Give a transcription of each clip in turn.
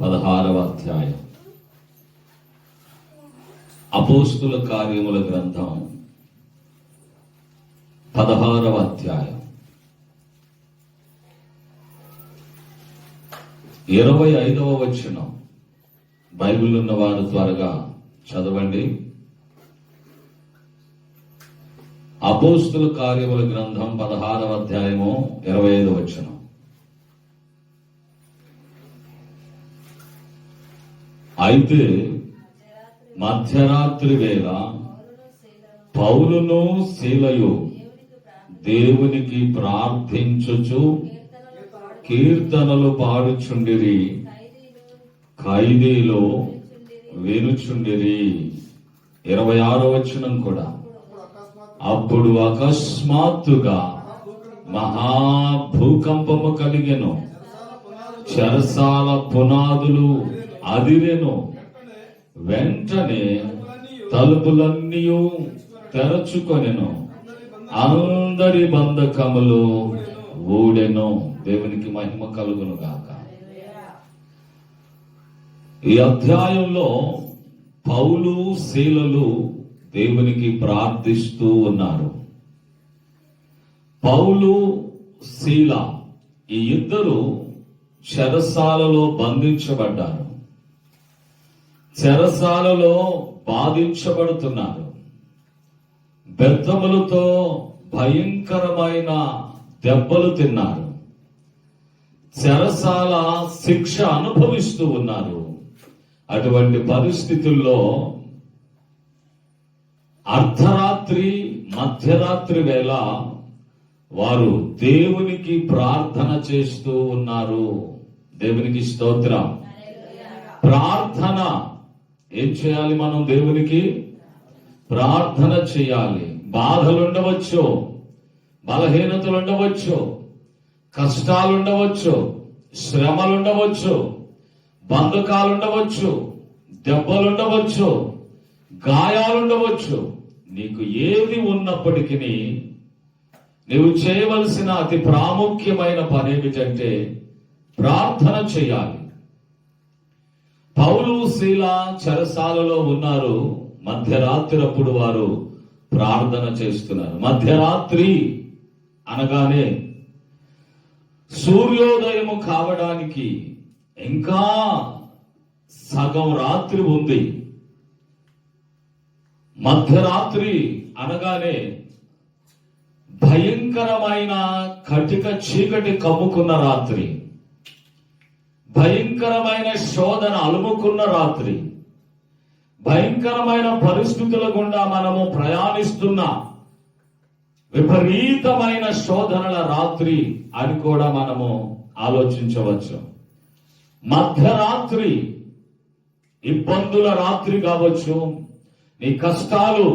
16వ అధ్యాయం. అపోస్తుల కార్యముల గ్రంథం 16వ అధ్యాయం 25వ వచనం. బైబిల్ ఉన్నవారు త్వరగా చదవండి. అపోస్తుల కార్యముల గ్రంథం 16వ అధ్యాయము 25వ వచనం. అయితే మధ్యరాత్రి వేళ పౌలును శీలయు దేవునికి ప్రార్థించుచు కీర్తనలు పాడుచుండిరి, ఖైదీలు వినుచుండిరి. 26వ వచనం కూడా. అప్పుడు అకస్మాత్తుగా మహాభూకంపము కలిగెను, చెరసాల పునాదులు అదిరెను. వెంటనే తలుపులన్నీ తెరచుకొనెను, అందరి బంధకములు ఊడెను. దేవునికి మహిమ కలుగును గాక. ఈ అధ్యాయంలో పౌలు శీలలు దేవునికి ప్రార్థిస్తూ ఉన్నారు. పౌలు శీల ఈ ఇద్దరు చెరసాలలో బంధించబడ్డారు, చెరసాలలో బాధించబడుతున్నారు. బెత్తములతో భయంకరమైన దెబ్బలు తిన్నారు, చెరసాల శిక్ష అనుభవిస్తూ ఉన్నారు. అటువంటి పరిస్థితుల్లో అర్ధరాత్రి మధ్యరాత్రి వేళ వారు దేవునికి ప్రార్థన చేస్తూ ఉన్నారు. దేవునికి స్తోత్రం. ప్రార్థన ఏం చేయాలి? మనం దేవునికి ప్రార్థన చేయాలి. బాధలుండవచ్చు, బలహీనతలుండవచ్చు, కష్టాలుండవచ్చు, శ్రమలుండవచ్చు, బంధకాలుండవచ్చు, దెబ్బలుండవచ్చు, గాయాలుండవచ్చు. నీకు ఏది ఉన్నప్పటికీ నీవు చేయవలసిన అతి ప్రాముఖ్యమైన పని ఏమిటంటే ప్రార్థన చేయాలి. పౌలు శీల చెరసాలలో ఉన్నారు. మధ్యరాత్రి అప్పుడు వారు ప్రార్థన చేస్తున్నారు. మధ్యరాత్రి అనగానే సూర్యోదయము కావడానికి ఇంకా సగం రాత్రి ఉంది. మధ్యరాత్రి అనగానే భయంకరమైన కటిక చీకటి కమ్ముకున్న రాత్రి, భయంకరమైన శోధన అలుముకున్న రాత్రి, భయంకరమైన పరిస్థితుల గుండా మనము ప్రయాణిస్తున్న విపరీతమైన శోధనల రాత్రి అని కూడా మనము ఆలోచించవచ్చు. మధ్యరాత్రి ఇబ్బందుల రాత్రి కావచ్చు. నీ కష్టాలు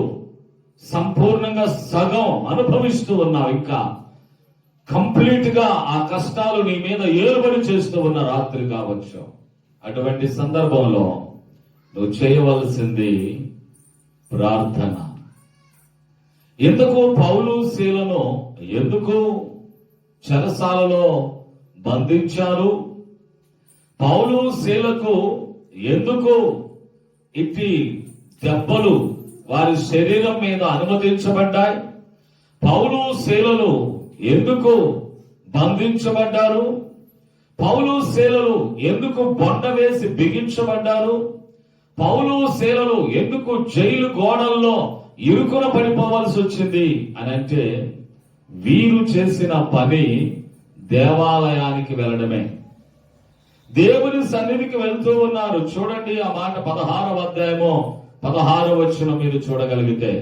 సంపూర్ణంగా సగం అనుభవిస్తూ ఉన్నావు, ఇంకా కంప్లీట్ గా ఆ కష్టాలు నీ మీద ఏలుబడి చేస్తూ ఉన్న రాత్రి కావచ్చు. అటువంటి సందర్భంలో నువ్వు చేయవలసింది ప్రార్థన. ఎందుకు పౌలు శీలను ఎందుకు చెరసాలలో బంధించారు? పౌలు శీలకు ఎందుకు ఇట్టి దెబ్బలు వారి శరీరం మీద అనుమతించబడ్డాయి? పౌలు శీలలు ఎందుకు బంధించబడ్డారు? పౌలు శీలలు ఎందుకు బొండ వేసి బిగించబడ్డారు? పౌలు శీలలు ఎందుకు జైలు గోడల్లో ఇరుకున పడిపోవాల్సి వచ్చింది అని అంటే, వీరు చేసిన పని దేవాలయానికి వెళ్ళడమే. దేవుని సన్నిధికి వెళ్తూ ఉన్నారు. చూడండి ఆ మాట 16వ అధ్యాయము 16వ వచనం మీరు చూడగలిగితే,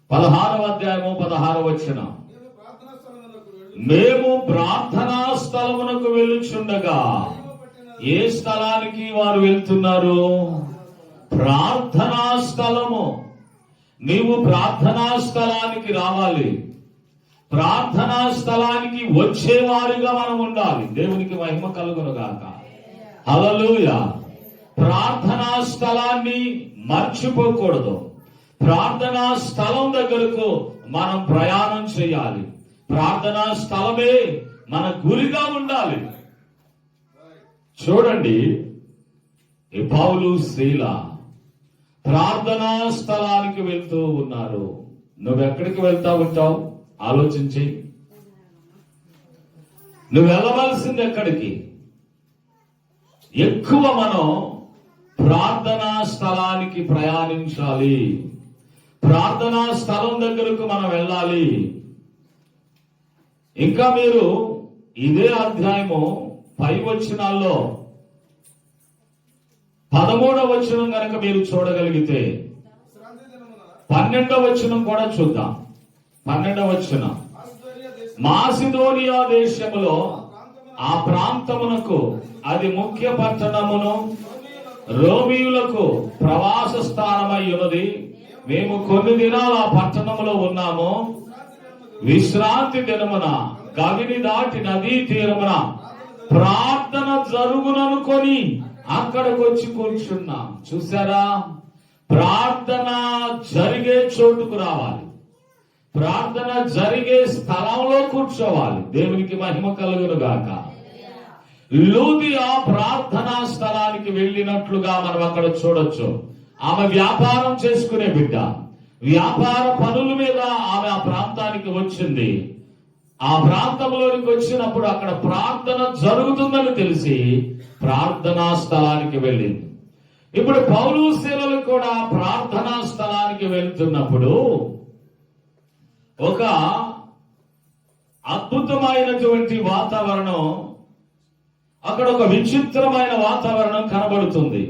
16వ అధ్యాయము 16వ వచనం. మేము ప్రార్థనా స్థలమునకు వెళ్ళుచుండగా. ఏ స్థలానికి వారు వెళ్తున్నారు? ప్రార్థనా స్థలము. నీవు ప్రార్థనా స్థలానికి రావాలి. ప్రార్థనా స్థలానికి వచ్చేవారిగా మనం ఉండాలి. దేవునికి మహిమ కలుగును గాక. హల్లెలూయా. ప్రార్థనా స్థలాన్ని మర్చిపోకూడదు. ప్రార్థనా స్థలం దగ్గరకు మనం ప్రయాణం చేయాలి. ప్రార్థనా స్థలమే మన గురిగా ఉండాలి. చూడండి, ఈ పౌలు శీల ప్రార్థనా స్థలానికి వెళ్తూ ఉన్నారు. నువ్వెక్కడికి వెళ్తా ఉంటావు ఆలోచించి. నువ్వు వెళ్ళవలసింది ఎక్కడికి? ఎక్కువ మనం ప్రార్థనా స్థలానికి ప్రయాణించాలి. ప్రార్థనా స్థలం దగ్గరకు మనం వెళ్ళాలి. ఇంకా మీరు ఇదే అధ్యాయము పై వచనాల్లో 13వ వచనం కనుక మీరు చూడగలిగితే 12వ వచనం కూడా చూద్దాం. 12వ వచనం, మాసిదోనియా దేశములో ఆ ప్రాంతమునకు అది ముఖ్య పట్టణమును రోమీయులకు ప్రవాస స్థానమై ఉన్నది. మేము కొన్ని దినాలు ఆ పట్టణములో ఉన్నాము. విశ్రాంతి దినమున గవిని దాటి నదీ తీరమున ప్రార్థన జరుగుననుకొని అక్కడికి వచ్చి కూర్చున్నాం. చూసారా, ప్రార్థన జరిగే చోటుకు రావాలి. ప్రార్థన జరిగే స్థలంలో కూర్చోవాలి. దేవునికి మహిమ కలుగును గాక. లూదియా ప్రార్థనా స్థలానికి వెళ్ళినట్లుగా మనం అక్కడ చూడొచ్చు. ఆమె వ్యాపారం చేసుకునే బిడ్డ. వ్యాపార పనుల మీద ఆమె ఆ ప్రాంతానికి వచ్చింది. ఆ ప్రాంతంలోనికి వచ్చినప్పుడు అక్కడ ప్రార్థన జరుగుతుందని తెలిసి ప్రార్థనా స్థలానికి వెళ్ళింది. ఇప్పుడు పౌలు శీలలు కూడా ప్రార్థనా స్థలానికి వెళ్తున్నప్పుడు ఒక అద్భుతమైనటువంటి వాతావరణం, అక్కడ ఒక విచిత్రమైన వాతావరణం కనబడుతుంది.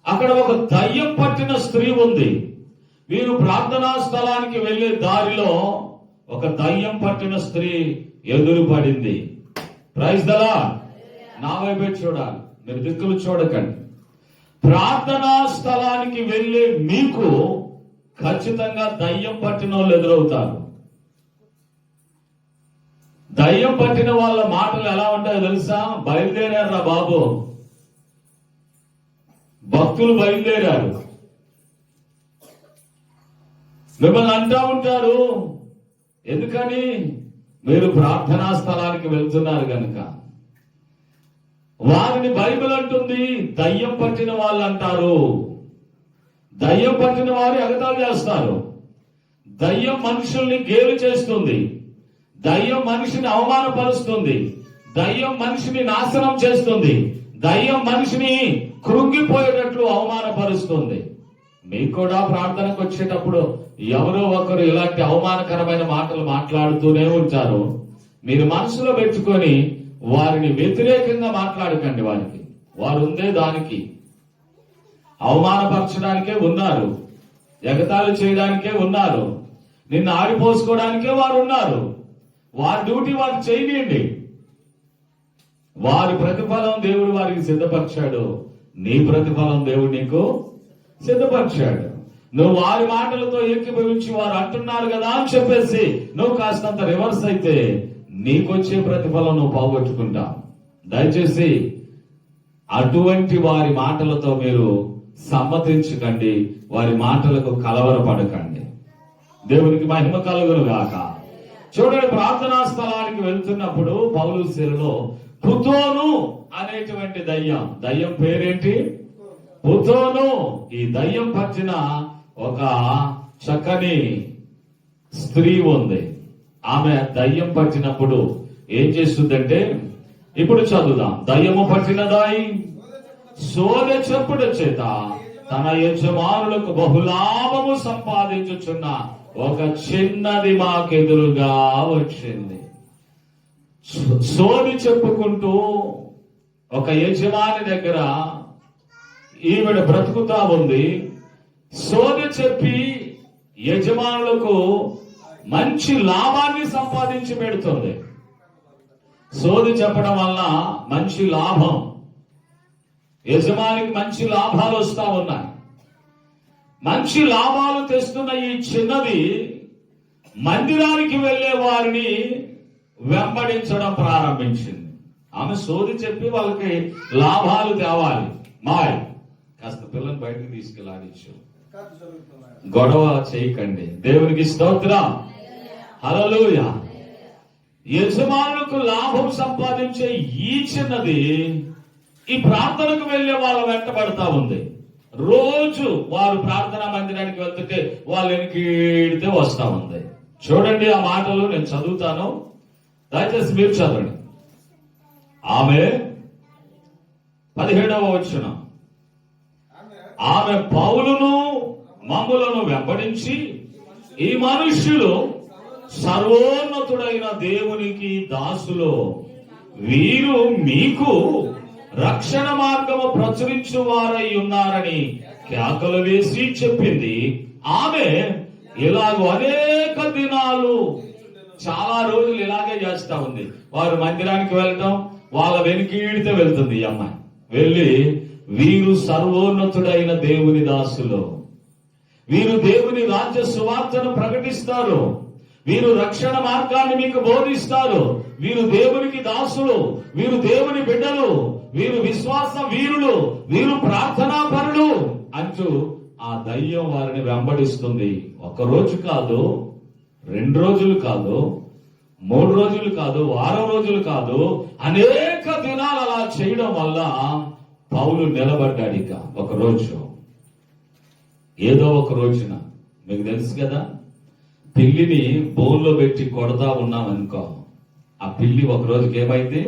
అక్కడ ఒక దయ్యం పట్టిన స్త్రీ ఉంది. వీరు ప్రార్థనా స్థలానికి వెళ్లే దారిలో ఒక దయ్యం పట్టిన స్త్రీ ఎదురుపడింది. Praise the lord. నా వైపే చూడాలి, మీరు దిక్కులు చూడకండి. ప్రార్థనా స్థలానికి వెళ్లే మీకు ఖచ్చితంగా దయ్యం పట్టిన వాళ్ళు ఎదురవుతారు. దయ్యం పట్టిన వాళ్ళ మాటలు ఎలా ఉంటాయో తెలుసా? బయలుదేరారా బాబు, భక్తులు బయలుదేరారు. మిమ్మల్ని అంటా ఉంటారు. ఎందుకని? మీరు ప్రార్థనా స్థలానికి వెళ్తున్నారు కనుక. వారిని బైబిల్ అంటుంది దయ్యం పట్టిన వాళ్ళు అంటారు. దయ్యం పట్టిన వారు ఎగతాళి చేస్తారు. దయ్యం మనుషుల్ని గేలు చేస్తుంది. దయ్యం మనిషిని అవమానపరుస్తుంది. దయ్యం మనిషిని నాశనం చేస్తుంది. దయ్యం మనిషిని కృంగిపోయేటట్లు అవమానపరుస్తుంది. మీకు కూడా ప్రార్థనకు వచ్చేటప్పుడు ఎవరో ఒకరు ఇలాంటి అవమానకరమైన మాటలు మాట్లాడుతూనే ఉంటారు. మీరు మనసులో పెట్టుకొని వారిని వ్యతిరేకంగా మాట్లాడకండి. వారు ఉందే దానికి, అవమానపరచడానికే ఉన్నారు, ఎగతాళి చేయడానికే ఉన్నారు, నిన్ను ఆడిపోసుకోవడానికే వారు ఉన్నారు. వారి డ్యూటీ వారు చేయనియండి. వారి ప్రతిఫలం దేవుడు వారికి సిద్ధపరిచాడు. నీ ప్రతిఫలం దేవుడు నీకు సిద్ధపరిచాడు. నువ్వు వారి మాటలతో ఏకీభవించి వారు అంటున్నారు కదా అని చెప్పేసి నువ్వు కాస్తంత రివర్స్ అయితే నీకొచ్చే ప్రతిఫలం నువ్వు పోగొట్టుకుంటావు. దయచేసి అటువంటి వారి మాటలతో మీరు సమ్మతించకండి. వారి మాటలకు కలవరపడకండి. దేవునికి మహిమ కలుగును గాక. చూడండి, ప్రార్థనా స్థలానికి వెళ్తున్నప్పుడు పౌలు శీలలో పుతోను అనేటువంటి దయ్యం పేరేంటి? పుతోను. ఈ దయ్యం పట్టిన ఒక చక్కని స్త్రీ ఉంది. ఆమె దయ్యం పట్టినప్పుడు ఏం చేస్తుందంటే, ఇప్పుడు చదువుదాం. దయ్యము పట్టినదాయి సోదె చెప్పుడు చేత తన యజమానులకు బహులాభము సంపాదించుచున్న ఒక చిన్నది మాకెదురుగా వచ్చింది. సోది చెప్పుకుంటూ ఒక యజమాని దగ్గర ఈవిడ బ్రతుకుతా ఉంది. సోది చెప్పి యజమానులకు మంచి లాభాన్ని సంపాదించి పెడుతుంది. సోది చెప్పడం వల్ల మంచి లాభం, యజమానికి మంచి లాభాలు వస్తా ఉన్నాయి. మంచి లాభాలు తెస్తున్న ఈ చిన్నది మందిరానికి వెళ్లే వారిని వెంబడించడం ప్రారంభించింది. ఆమె సోది చెప్పి వాళ్ళకి లాభాలు తేవాలి. కాస్త పిల్లల్ని బయటకు తీసుకెళ్ళాడించు. గొడవ చేయకండి. దేవునికి స్తోత్రం. హల్లెలూయా. యజమానులకు లాభం సంపాదించే ఈ చిన్నది ఈ ప్రార్థనకు వెళ్లే వాళ్ళ వెంటబడతా ఉంది. రోజు వారు ప్రార్థనా మందిరానికి వెళ్తుంటే వాళ్ళు వెనకీడితే వస్తా ఉంది. చూడండి ఆ మాటలు నేను చదువుతాను, దయచేసి మీరు చదవండి. ఆమె 17వ వచనం, ఆమె పౌలును మమ్ములను వెంబడించి, ఈ మనుష్యులు సర్వోన్నతుడైన దేవునికి దాసులు, వీరు మీకు రక్షణ మార్గము ప్రచురించు వారై ఉన్నారని కేకలు వేసి చెప్పింది. ఆమె ఇలాగ అనేక దినాలు, చాలా రోజులు ఇలాగే చేస్తా ఉంది. వారు మందిరానికి వెళ్ళటం, వాళ్ళ వెనుకీడితే వెళ్తుంది ఈ అమ్మాయి. వెళ్ళి వీరు సర్వోన్నతుడైన దేవుని దాసులు, వీరు దేవుని రాజ్య సువార్తను ప్రకటిస్తారు, వీరు రక్షణ మార్గాన్ని మీకు బోధిస్తారు, వీరు దేవునికి దాసులు, వీరు దేవుని బిడ్డలు, వీరు విశ్వాస వీరులు, వీరు ప్రార్థనా పరులు అంటూ ఆ దయ్యం వారిని వెంబడిస్తుంది. ఒక రోజు కాదు, 2 రోజులు కాదు, 3 రోజులు కాదు, వారం రోజులు కాదు, అనేక దినాలు అలా చేయడం వల్ల పౌలు నిలబడ్డాడు. ఇక ఒక రోజు, ఏదో ఒక రోజున, మీకు తెలుసు కదా, పిల్లిని బోన్లో పెట్టి కొడతా ఉన్నాం అనుకో, ఆ పిల్లి ఒక రోజుకి ఏమైంది?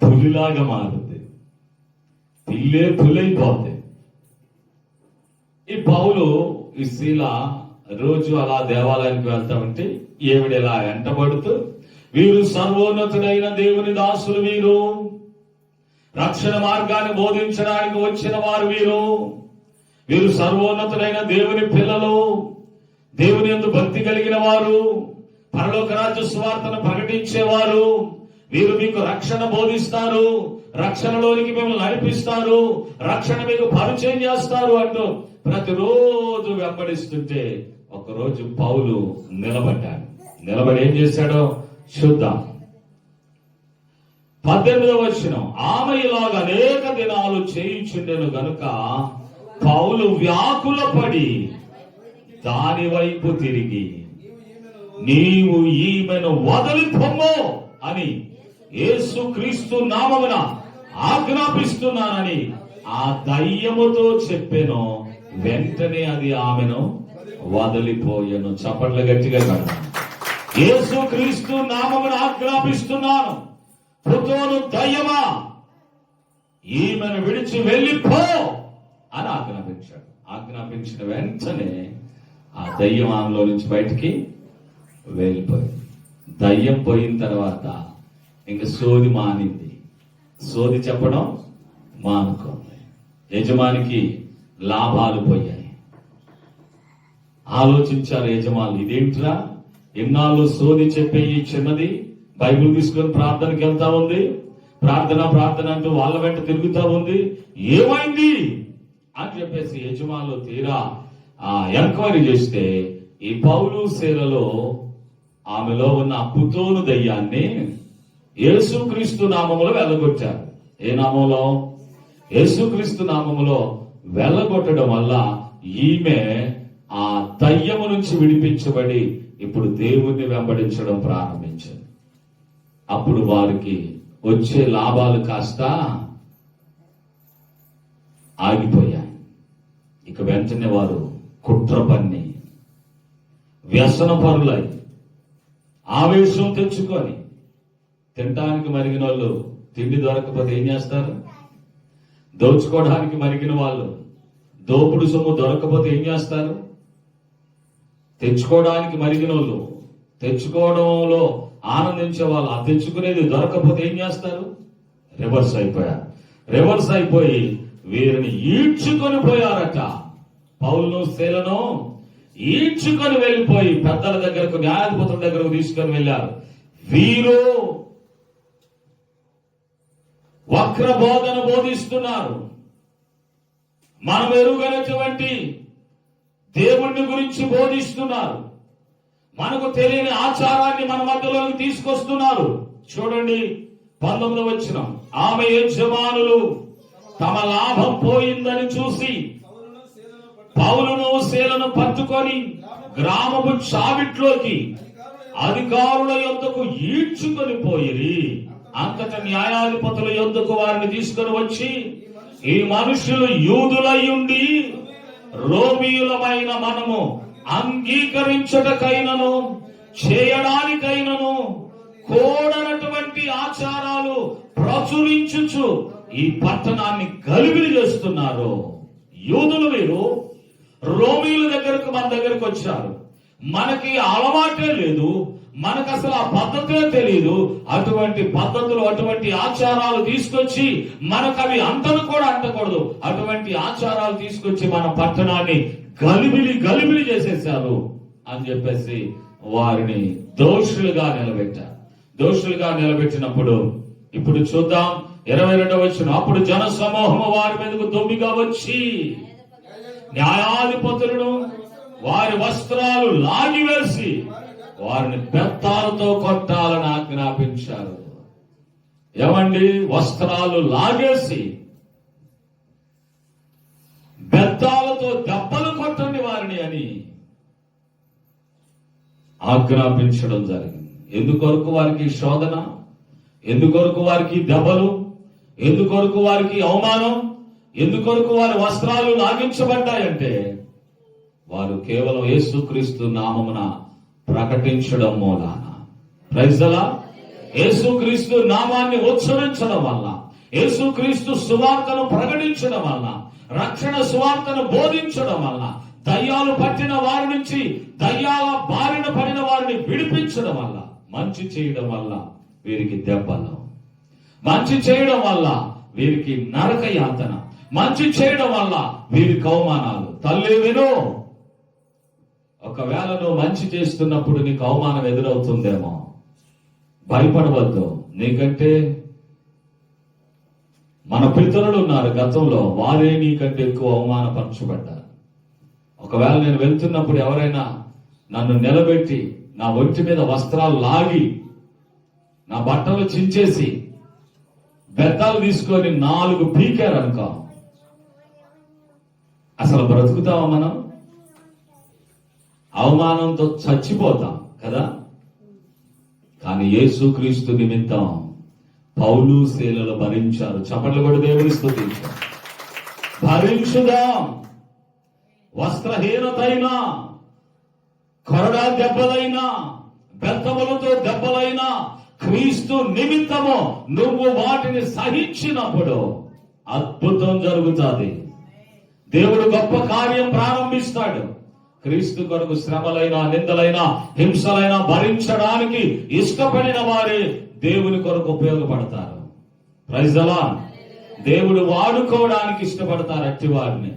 పులిలాగా మారుతుంది, పిల్లే పులైపోతుంది. ఈ పౌలు, ఈ శీల రోజు అలా దేవాలయానికి వెళ్తా ఉంటే ఏమిడిలా వెంటబడుతూ, వీరు సర్వోన్నతుడైన దేవుని దాసులు, వీరు రక్షణ మార్గాన్ని బోధించడానికి వచ్చిన వారు, వీరు సర్వోన్నతుడైన దేవుని పిల్లలు, దేవుని యందు భక్తి కలిగిన వారు, పరలోక రాజ్య సువార్తను ప్రకటించేవారు, వీరు మీకు రక్షణ బోధిస్తారు, రక్షణలోనికి మిమ్మల్ని నడిపిస్తారు, రక్షణ మీకు పరిచయం చేస్తారు అంటూ ప్రతిరోజు వెంబడిస్తుంటే ఒకరోజు పౌలు నిలబడ్డాడు. నిలబడి ఏం చేశాడో చూద్దాం. 18వ వచనం, ఆమె ఇలాగ అనేక దినాలు చేయుచుండెను గనుక పౌలు వ్యాకులపడి దాని వైపు తిరిగి, నీవు ఈమెను వదిలిపొమ్ము అని యేసుక్రీస్తు నామమున ఆజ్ఞాపిస్తున్నానని ఆ దయ్యముతో చెప్పెను. వెంటనే అది ఆమెను వదిలిపోయెను. చప్పట్ల గట్టిగా కడ. యేసుక్రీస్తు నామమున ఆజ్ఞాపిస్తున్నాను, పుతోను దయ్యమా, ఈమెను విడిచి వెళ్ళిపో అని ఆజ్ఞాపించాడు. ఆజ్ఞాపించిన వెంటనే ఆ దయ్యం ఆమెలో నుంచి బయటికి వెళ్ళిపోయింది. దయ్యం పోయిన తర్వాత ఇంక సోది మానింది. సోది చెప్పడం మానుకోండి. యజమానికి లాభాలు పోయాయి. ఆలోచించారు యజమానులు, ఇదేంట్రా ఎన్నాళ్ళు సోది చెప్పే ఈ చిన్నది బైబిల్ తీసుకొని ప్రార్థనకి వెళ్తా ఉంది, ప్రార్థన అంటూ వాళ్ళ వెంట తిరుగుతా ఉంది, ఏమైంది అని చెప్పేసి యజమానులు తీరా ఎంక్వైరీ చేస్తే ఈ పౌలు శీలలో ఆమెలో ఉన్న పుతోను దయ్యాన్ని యేసుక్రీస్తు నామములో వెళ్ళగొట్టారు. ఏ నామంలో? యేసుక్రీస్తు నామములో వెళ్ళగొట్టడం వల్ల ఈమె ఆ దయ్యము నుంచి విడిపించబడి ఇప్పుడు దేవుణ్ణి వెంబడించడం ప్రారంభించింది. అప్పుడు వారికి వచ్చే లాభాలు కాస్త ఆగిపోయాయి. ఇక వెంటనే వారు కుట్ర పన్ని, వ్యసన పరులై, ఆవేశం తెచ్చుకొని, తినడానికి మరిగిన వాళ్ళు తిండి దొరకకపోతే ఏం చేస్తారు? దోచుకోవడానికి మరిగిన వాళ్ళు దోపుడు సొమ్ము దొరకకపోతే ఏం చేస్తారు? తెచ్చుకోవడానికి మరిగిన వాళ్ళు, తెచ్చుకోవడంలో ఆనందించే వాళ్ళు, ఆ తెచ్చుకునేది దొరకకపోతే ఏం చేస్తారు? రివర్స్ అయిపోయి వీరిని ఈడ్చుకొని పోయారట. పౌలును శీలను ఈడ్చుకొని వెళ్ళిపోయి పెద్దల దగ్గరకు, న్యాయాధిపతుల దగ్గరకు తీసుకొని వెళ్ళారు. వీరు వక్ర బోధన బోధిస్తున్నారు. మనం ఎరుగనటువంటి దేవుణ్ణి గురించి బోధిస్తున్నారు. మనకు తెలియని ఆచారాన్ని మన మధ్యలోకి తీసుకొస్తున్నారు. చూడండి 19వ వచనం, ఆమె యజమానులు తమ లాభం పోయిందని చూసి పౌలును శీలను పట్టుకొని గ్రామపు చావిట్లోకి అధికారుల యొద్దకు ఈడ్చుకొని పోయిరి. అంతటా న్యాయాధిపతుల యొద్దకు వారిని తీసుకుని వచ్చి, ఈ మనుషులు యూదులయ్యుండి రోమీయులమైన మనము అంగీకరించుటకైనను చేయడానికైనను కూడనటువంటి ఆచారాలు ప్రచురించుచు ఈ పట్టణాన్ని గలిబిలి చేస్తున్నారు. యూదులు వీరు రోమీయుల దగ్గరకు మన దగ్గరకు వచ్చారు. మనకి అలవాటే లేదు, మనకు అసలు ఆ పద్ధతే తెలియదు. అటువంటి పద్ధతులు, అటువంటి ఆచారాలు తీసుకొచ్చి మనకు అవి అంటను కూడా అంటకూడదు. అటువంటి ఆచారాలు తీసుకొచ్చి మన పట్టణాన్ని గలిబిలి చేసేశారు అని చెప్పేసి వారిని దోషులుగా నిలబెట్టారు. దోషులుగా నిలబెట్టినప్పుడు ఇప్పుడు చూద్దాం 22వ వచనం. అప్పుడు జన సమూహము వారి మీదకు దొమ్మిగా వచ్చి న్యాయాధిపతులను వారి వస్త్రాలు లాగివేసి వారిని బెత్తాలతో కొట్టాలని ఆజ్ఞాపించారు. ఏమండి, వస్త్రాలు లాగేసి బెత్తాలతో దెబ్బలు కొట్టండి వారిని అని ఆజ్ఞాపించడం జరిగింది. ఎందుకొరకు వారికి శోధన, ఎందుకొరకు వారికి దెబ్బలు, ఎందుకొరకు వారికి అవమానం, ఎందుకొరకు వారి వస్త్రాలు లాగించబడ్డాయంటే వారు కేవలం యేసుక్రీస్తు నామమున ప్రకటించడం మూలాన, ప్రైజ్ ది లార్డ్, యేసుక్రీస్తు నామాన్ని ఉచ్చరించడం వల్ల, యేసుక్రీస్తు సువార్తను ప్రకటించడం వల్ల, రక్షణ సువార్తను బోధించడం వల్ల, దయ్యాలు పట్టిన వారి నుంచి దయ్యాల బారిన పడిన వారిని విడిపించడం వల్ల, మంచి చేయడం వల్ల వీరికి దెబ్బలు, మంచి చేయడం వల్ల వీరికి నరక యాతన, మంచి చేయడం వల్ల వీరికి అవమానాలు. తల్లి విను, ఒకవేళ నువ్వు మంచి చేస్తున్నప్పుడు నీకు అవమానం ఎదురవుతుందేమో, భయపడవద్దు. నీకంటే మన పితరులు ఉన్నారు గతంలో, వారే నీకంటే ఎక్కువ అవమానపరచబడ్డారు. ఒకవేళ నేను వెళ్తున్నప్పుడు ఎవరైనా నన్ను నిలబెట్టి నా ఒంటి మీద వస్త్రాలు లాగి నా బట్టలు చించేసి బెత్తాలు తీసుకొని 4 పీకారనుకో, అసలు బ్రతుకుతావా మనం? అవమానంతో చచ్చిపోతాం కదా. కానీ యేసుక్రీస్తు నిమిత్తం పౌలు శీలలు భరించారు. చప్పట్లు కూడా దేవుని స్తుతించారు. భరించుదాం. వస్త్రహీనతైనా, కొరడా దెబ్బలైనా, బెత్తములతో దెబ్బలైనా క్రీస్తు నిమిత్తము నువ్వు వాటిని సహించినప్పుడు అద్భుతం జరుగుతుంది. దేవుడు గొప్ప కార్యం ప్రారంభిస్తాడు. క్రీస్తు కొరకు శ్రమలైనా, నిందలైనా, హింసలైనా భరించడానికి ఇష్టపడిన వారే దేవుని కొరకు ఉపయోగపడతారు. Praise the lord. దేవుడు వాడుకోవడానికి ఇష్టపడతారు అట్టి వారిని.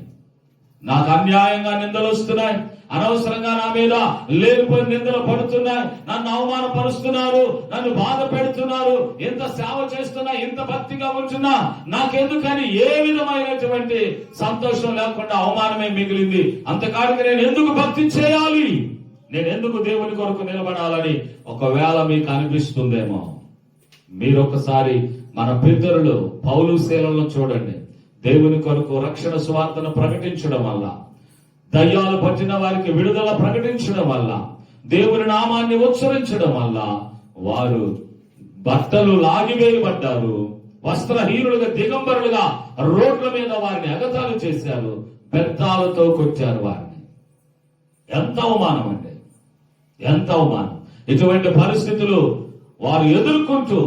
నాకు అన్యాయంగా నిందలు వస్తున్నాయి, అనవసరంగా నా మీద లేనిపోయిన నిందలు పడుతున్నాయి, నన్ను అవమానపరుస్తున్నారు, నన్ను బాధ పెడుతున్నారు, ఎంత సేవ చేస్తున్నా, ఎంత భక్తిగా ఉంటున్నా నాకెందుకని ఏ విధమైనటువంటి సంతోషం లేకుండా అవమానమే మిగిలింది. అంతకాడికి నేను ఎందుకు భక్తి చేయాలి, నేను ఎందుకు దేవుని కొరకు నిలబడాలని ఒకవేళ మీకు అనిపిస్తుందేమో, మీరొకసారి మన పితరులు పౌలు శీలను చూడండి. దేవుని కొరకు రక్షణ సువార్తను ప్రకటించడం వల్ల, దయ్యాలు పట్టిన వారికి విడుదల ప్రకటించడం వల్ల, దేవుని నామాన్ని ఉచ్చరించడం వల్ల వారు బట్టలు లాగివేయబడ్డారు. వస్త్రహీనులుగా, దిగంబరులుగా రోడ్ల మీద వారిని ఎగతాళి చేశారు, బెత్తాలతో కొట్టారు వారిని. ఎంత అవమానం అండి, ఎంత అవమానం. ఇటువంటి పరిస్థితులు వారు ఎదుర్కొంటూ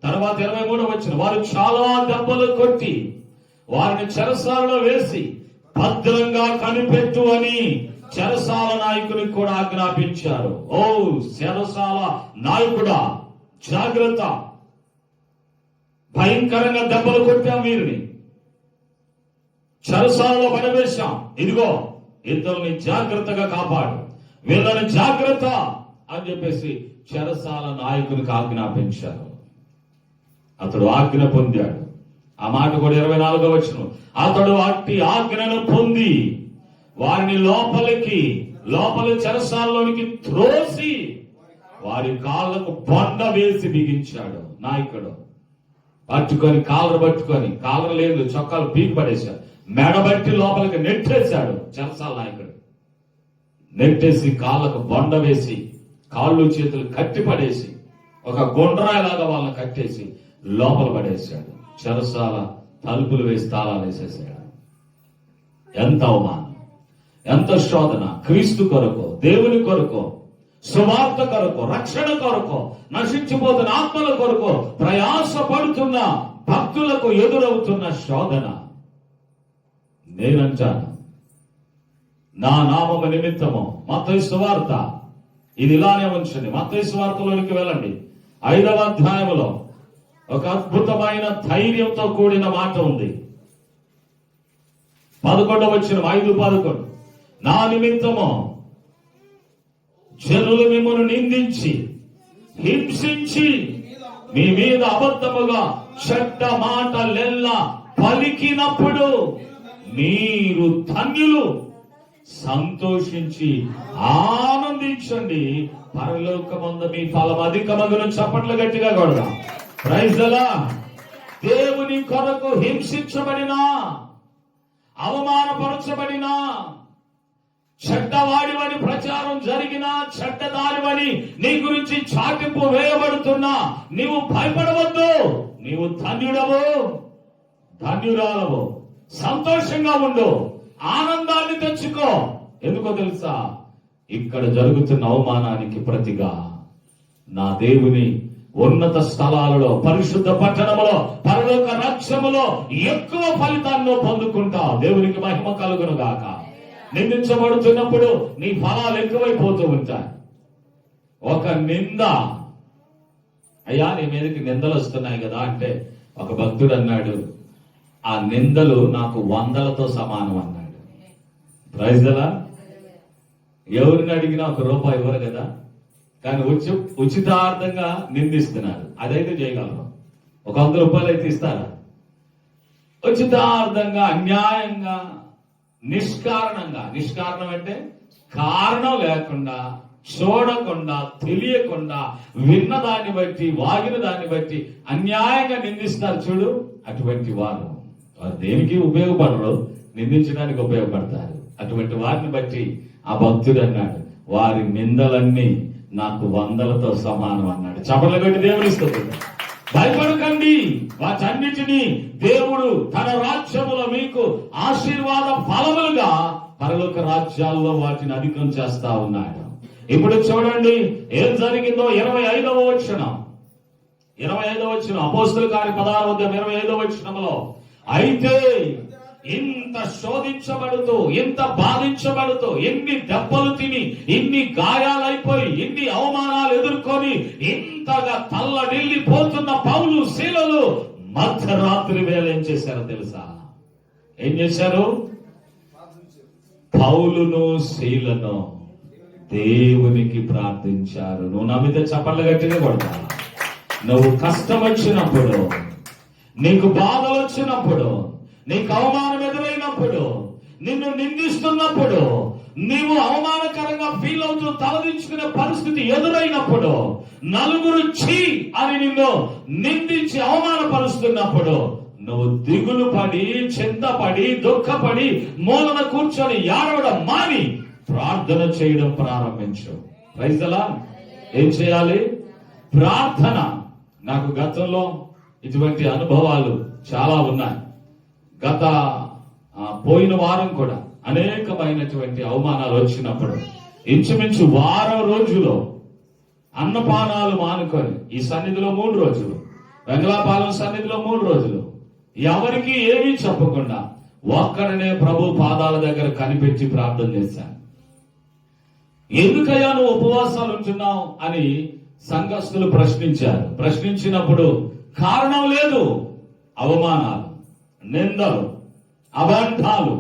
తర్వాత 23వ వచనం, వారు చాలా దెబ్బలు కొట్టి వారిని చెరసాలలో వేసి భద్రంగా కనిపెట్టు అని చెరసాల నాయకునికి కూడా ఆజ్ఞాపించారు. ఓ చెరసాల నాయకుడా, జాగ్రత్త, భయంకరంగా దెబ్బలు కొట్టాం వీరిని, చెరసాలలో పడవేశాం, ఇదిగో ఇద్దరిని జాగ్రత్తగా కాపాడు, వీళ్ళని జాగ్రత్త అని చెప్పేసి చెరసాల నాయకునికి ఆజ్ఞాపించారు. అతడు ఆజ్ఞ పొందాడు. ఆ మాట కూడా 24వ వచనం, అతడు అట్టి ఆజ్ఞను పొంది వారిని లోపల చెరసాలలోనికి త్రోసి వారి కాళ్ళకు బండ వేసి బిగించాడు. నాయకుడు పట్టుకొని కాలర్ లేదు, చొక్కాలు పీకి పడేశాడు, మెడబట్టి లోపలికి నెట్టేశాడు. చెరసాల నాయకుడు నెట్టేసి కాళ్ళకు బండ వేసి కాళ్ళు చేతులు కట్టి పడేసి ఒక గుండ్రాయిలాగా వాళ్ళని కట్టేసి లోపల పడేశాడు. చెరసాల తలుపులు వేసి తాళాలు వేసేసాడు. ఎంత అవమానం, ఎంత శోధన! క్రీస్తు కొరకు, దేవుని కొరకు, సువార్త కొరకు, రక్షణ కొరకు, నశించిపోతున్న ఆత్మల కొరకు ప్రయాస పడుతున్న భక్తులకు ఎదురవుతున్న శోధన. నేనంటాను, నా నామము నిమిత్తము, మత్తయి సువార్త ఇది ఇలానే ఉంచండి. మత్తయి సువార్తలోనికి వెళ్ళండి. 5వ అధ్యాయములో ఒక అద్భుతమైన ధైర్యంతో కూడిన మాట ఉంది. 11వ వచనం, 5:11. నా నిమిత్తము జనులు మిమ్మల్ని నిందించి, హింసించి, మీ మీద అబద్ధముగా చెడ్డ మాటలెల్లా పలికినప్పుడు మీరు ధన్యులు, సంతోషించి ఆనందించండి, పరలోకమందు మీ ఫలం అధికమగును. చప్పట్లు గట్టిగా కొడదాం. Praise the lord. దేవుని కొరకు హింసించబడినా, అవమానపరచబడినా, చెడ్డవాడివని ప్రచారం జరిగినా, చెడ్డదానివని నీ గురించి చాటింపు వేయబడుతున్నా నీవు భయపడవద్దు. నీవు ధన్యుడవు, ధన్యురాలవు. సంతోషంగా ఉండు, ఆనందాన్ని తెచ్చుకో. ఎందుకో తెలుసా? ఇక్కడ జరుగుతున్న అవమానానికి ప్రతిగా నా దేవుని ఉన్నత స్థలాలలో, పరిశుద్ధ పట్టణములో, పరలోక రాజ్యములో ఎక్కువ ఫలితాన్ని పొందుకుంటా. దేవునికి మహిమ కలుగును గాక. నిందించబడుతున్నప్పుడు నీ ఫలాలు ఎక్కువైపోతూ ఉంటాయి. ఒక నింద, అయ్యా నీ మీదకి నిందలు వస్తున్నాయి కదా అంటే, ఒక భక్తుడు అన్నాడు, ఆ నిందలు నాకు 100లతో సమానం అన్నాడు. Praise the lord. ఎవరిని అడిగినా ₹1 ఇవ్వరు కదా, కానీ ఉచితార్థంగా నిందిస్తున్నారు. అదైతే చేయగలరు. ఒక ₹100 అయితే ఇస్తారా? ఉచితార్థంగా, అన్యాయంగా, నిష్కారణంగా. నిష్కారణం అంటే కారణం లేకుండా, చూడకుండా, తెలియకుండా, విన్న దాన్ని బట్టి, వాగిన దాన్ని బట్టి అన్యాయంగా నిందిస్తారు చూడు. అటువంటి వారు దేనికి ఉపయోగపడరు, నిందించడానికి ఉపయోగపడతారు. అటువంటి వారిని బట్టి ఆ భక్తుడు అన్నాడు, వారి నిందలన్నీ నాకు 100లతో సమానం అన్నాడు. చపల కొట్టి దేవునిస్తుంది. భయపడకండి, వాటన్నిటినీ దేవుడు తన రాజ్యములో మీకు ఆశీర్వాద ఫలములుగా పరలోక రాజ్యాల్లో వాటిని అధికం చేస్తా ఉన్నాడు. ఇప్పుడు చూడండి ఏం జరిగిందో. 25వ వచనం, 25వ వచనం, అపోస్తలుల కార్యం 16:25వ వచనంలో, అయితే ఇంత శోధించబడుతూ, ఇంత బాధించబడుతూ, ఎన్ని దెబ్బలు తిని, ఇన్ని గాయాలైపోయి, ఇన్ని అవమానాలు ఎదుర్కొని, ఇంతగా తల్లడిల్లిపోతున్న పౌలు శీలలు మధ్యరాత్రి వేళ ఏం చేశారో తెలుసా? ఏం చేశారు? పౌలును శీలను దేవునికి ప్రార్థించారు. నువ్వు నా మీద చప్పట్లు గట్టిగా కొడతా. నువ్వు కష్టం వచ్చినప్పుడు, నీకు బాధలు వచ్చినప్పుడు, నీకు అవమానం ఎదురైనప్పుడు, నిన్ను నిందిస్తున్నప్పుడు, నీవు అవమానకరంగా ఫీల్ అవుతూ తలదించుకునే పరిస్థితి ఎదురైనప్పుడు, నలుగురు ఛీ అని నిన్ను నిందించి అవమానపరుస్తున్నప్పుడు, నువ్వు దిగులు పడి, చింతపడి, దుఃఖపడి, మూలన కూర్చొని ఏడవడం మాని ప్రార్థన చేయడం ప్రారంభించు. Praise the lord. ఏం చేయాలి? ప్రార్థన. నాకు గతంలో ఇటువంటి అనుభవాలు చాలా ఉన్నాయి. గత పోయిన వారం కూడా అనేకమైనటువంటి అవమానాలు వచ్చినప్పుడు ఇంచుమించు వారం రోజులు అన్నపానాలు మానుకొని ఈ సన్నిధిలో 3 రోజులు, వెంగళాపాలెం సన్నిధిలో 3 రోజులు, ఎవరికి ఏమీ చెప్పకుండా ఒక్కడనే ప్రభు పాదాల దగ్గర కనిపెట్టి ప్రార్థన చేశాను. ఎందుకయ్యా నువ్వు ఉపవాసాలు ఉంటున్నావు అని సంఘస్థులు ప్రశ్నించారు. ప్రశ్నించినప్పుడు కారణం లేదు. అవమానాలు, నిందలు, అబద్ధాలు,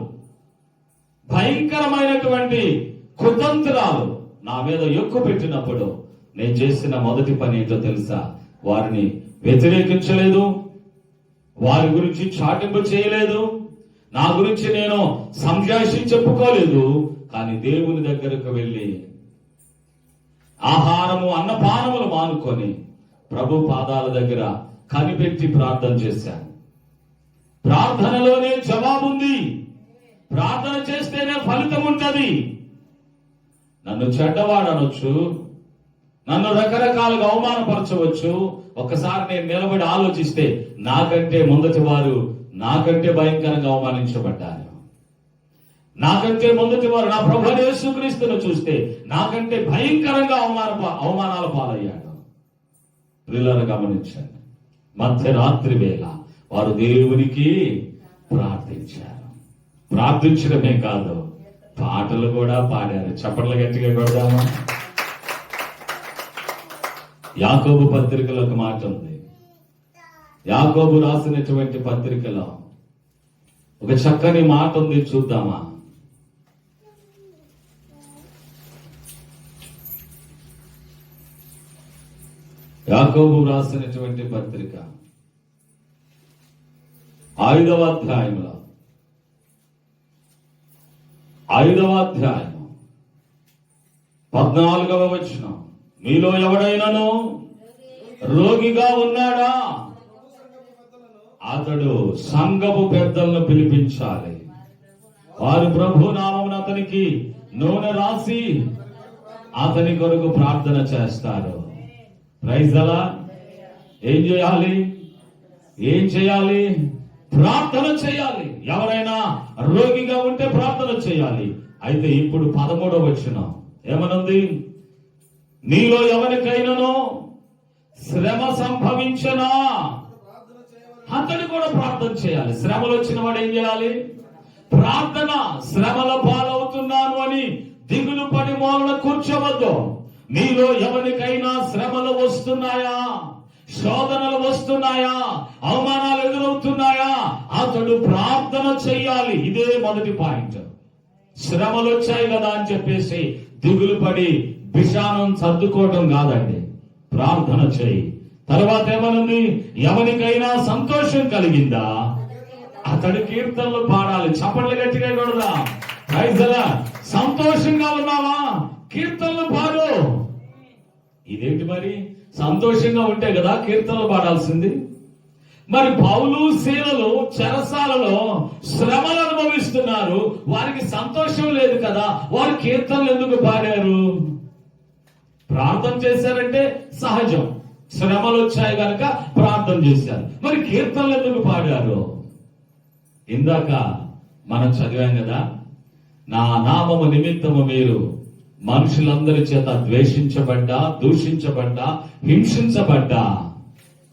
భయంకరమైనటువంటి కుతంత్రాలు నా మీద ఎక్కువ పెట్టినప్పుడు నేను చేసిన మొదటి పని ఏంటో తెలుసా? వారిని వ్యతిరేకించలేదు, వారి గురించి చాటింపు చేయలేదు, నా గురించి నేను సంజాయిషి చెప్పుకోలేదు. కానీ దేవుని దగ్గరకు వెళ్ళి ఆహారము, అన్నపానములు మానుకొని ప్రభు పాదాల దగ్గర కనిపెట్టి ప్రార్థన చేశాను. ప్రార్థనలోనే జవాబుంది. ప్రార్థన చేస్తేనే ఫలితం ఉంటది. నన్ను చెడ్డవాడు అనొచ్చు, నన్ను రకరకాలుగా అవమానపరచవచ్చు. ఒకసారి నేను నిలబడి ఆలోచిస్తే నాకంటే మొదటి వారు నాకంటే భయంకరంగా అవమానించబడ్డారు. నాకంటే మొదటి వారు నా ప్రభువైన యేసుక్రీస్తును చూస్తే నాకంటే భయంకరంగా అవమానాల పాలయ్యాడు. ప్రియులారా గమనించండి, మధ్యరాత్రి వేళ వారు దేవునికి ప్రార్థించారు. ప్రార్థించడమే కాదు, పాటలు కూడా పాడారు. చప్పట్లు గట్టిగా కొడదామా? యాకోబు పత్రికలో ఒక మాట ఉంది. యాకోబు రాసినటువంటి పత్రికలో ఒక చక్కని మాట ఉంది, చూద్దామా? యాకోబు రాసినటువంటి పత్రిక 5వ అధ్యాయంలో 5వ అధ్యాయం 14వ వచనం, మీలో ఎవడైనాను రోగిగా ఉన్నాడా, అతడు సంఘపు పెద్దలను పిలిపించాలి. వారు ప్రభు నామమున అతనికి నూనె రాసి అతని కొరకు ప్రార్థన చేస్తారు. ప్రైజ్ అలా. ఏం చేయాలి? ప్రార్థన చేయాలి. ఎవరైనా రోగిగా ఉంటే ప్రార్థన చేయాలి. అయితే ఇప్పుడు 13వ వచనం ఏమనుంది? నీలో ఎవరికైనానో శ్రమ సంభవించనా, అతడు కూడా ప్రార్థన చేయాలి. శ్రమలు వచ్చిన వాడు ఏం చేయాలి? ప్రార్థన. శ్రమల పాలవుతున్నాను అని దిగులు పడి మూలన కూర్చోవద్దు. నీలో ఎవరికైనా శ్రమలు వస్తున్నాయా, శోధనలు వస్తున్నాయా, అవమానాలు ఎదురవుతున్నాయా, అతడు ప్రార్థన చెయ్యాలి. ఇదే మొదటి పాయింట్. శ్రమలు వచ్చాయి కదా అని చెప్పేసి దిగులు పడి విషానం సర్దుకోవటం కాదండి, ప్రార్థన చేయి. తర్వాత ఏమనుంది? ఎవరికైనా సంతోషం కలిగిందా, అతడు కీర్తనలు పాడాలి. చప్పట్లు గట్టిగా కొడదా. సంతోషంగా ఉన్నావా, కీర్తనలు పాడు. ఇదేంటి మరి? సంతోషంగా ఉంటే కదా కీర్తనలు పాడాల్సింది. మరి పౌలు శీలలు చెరసాలలో శ్రమలు అనుభవిస్తున్నారు, వారికి సంతోషం లేదు కదా, వారు కీర్తనలు ఎందుకు పాడారు? ప్రార్థన చేశారంటే సహజం, శ్రమలు వచ్చాయి కనుక ప్రార్థన చేశారు. మరి కీర్తనలు ఎందుకు పాడారు? ఇందాక మనం చదివాం కదా, నా నామము నిమిత్తము మీరు మనుషులందరి చేత ద్వేషించబడ్డా, దూషించబడ్డా, హింసించబడ్డా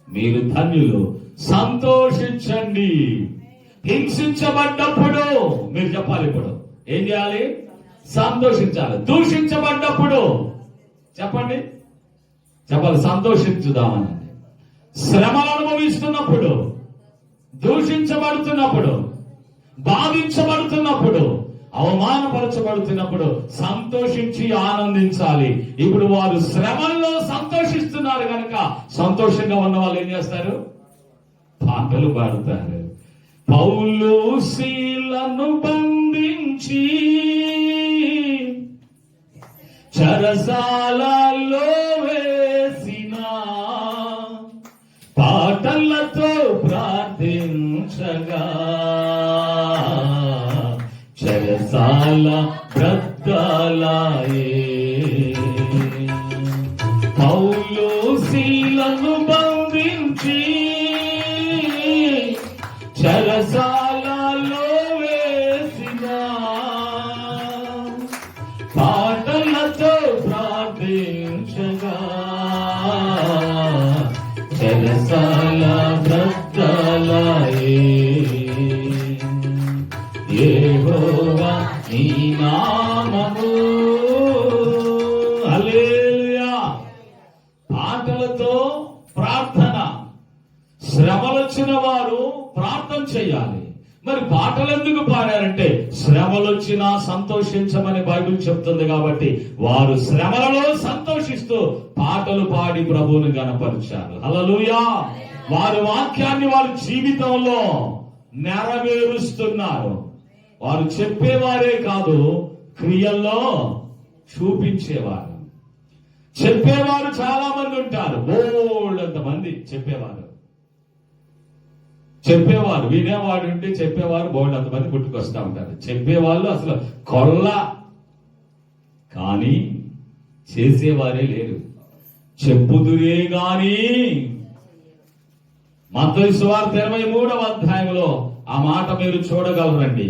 మీరు ధన్యులు, సంతోషించండి. హింసించబడ్డప్పుడు మీరు చెప్పాలి, ఇప్పుడు ఏం చేయాలి? సంతోషించాలి. దూషించబడ్డప్పుడు చెప్పండి, చెప్పాలి, సంతోషించుదామని. శ్రమలు అనుభవిస్తున్నప్పుడు, దూషించబడుతున్నప్పుడు, బాధించబడుతున్నప్పుడు, అవమానపరచబడుతున్నప్పుడు సంతోషించి ఆనందించాలి. ఇప్పుడు వారు శ్రమల్లో సంతోషిస్తున్నారు కనుక సంతోషంగా ఉన్న వాళ్ళు ఏం చేస్తారు? పాటలు పాడుతారు. పౌలు శీలను బంధించి చెరసాలలో వేసిన పాటలతో ప్రార్థించగా చెరసాల బ్రద్దలాయే. పౌలు శీలను బంధించి చెరసాలలో వేసిన పాటలతో ప్రార్థించగా చెరసాల బ్రద్దలాయే. యెహోవా నీ నామము, హల్లెలూయా. పాటలతో ప్రార్థన. శ్రమలొచ్చిన వారు ప్రార్థన చేయాలి. మరి పాటలు ఎందుకు పాడారంటే శ్రమలొచ్చినా సంతోషించమని బైబిల్ చెప్తుంది కాబట్టి వారు శ్రమలలో సంతోషిస్తూ పాటలు పాడి ప్రభువుని గణపరిచారు. హల్లెలూయా. వారి వాక్యాన్ని వారి జీవితంలో నెరవేరుస్తున్నారు. వారు చెప్పేవారే కాదు, క్రియల్లో చూపించేవారు. చెప్పేవారు చాలా మంది ఉంటారు, బోల్డంత మంది చెప్పేవారు. వినేవాడు ఉంటే చెప్పేవారు బోల్డంత మంది పుట్టుకొస్తా ఉంటారు. చెప్పేవాళ్ళు అసలు కొల్ల, కానీ చేసేవారే లేరు. చెప్పుదురే గాని. మత్తయి సువార్త 23వ అధ్యాయంలో ఆ మాట మీరు చూడగలరండి.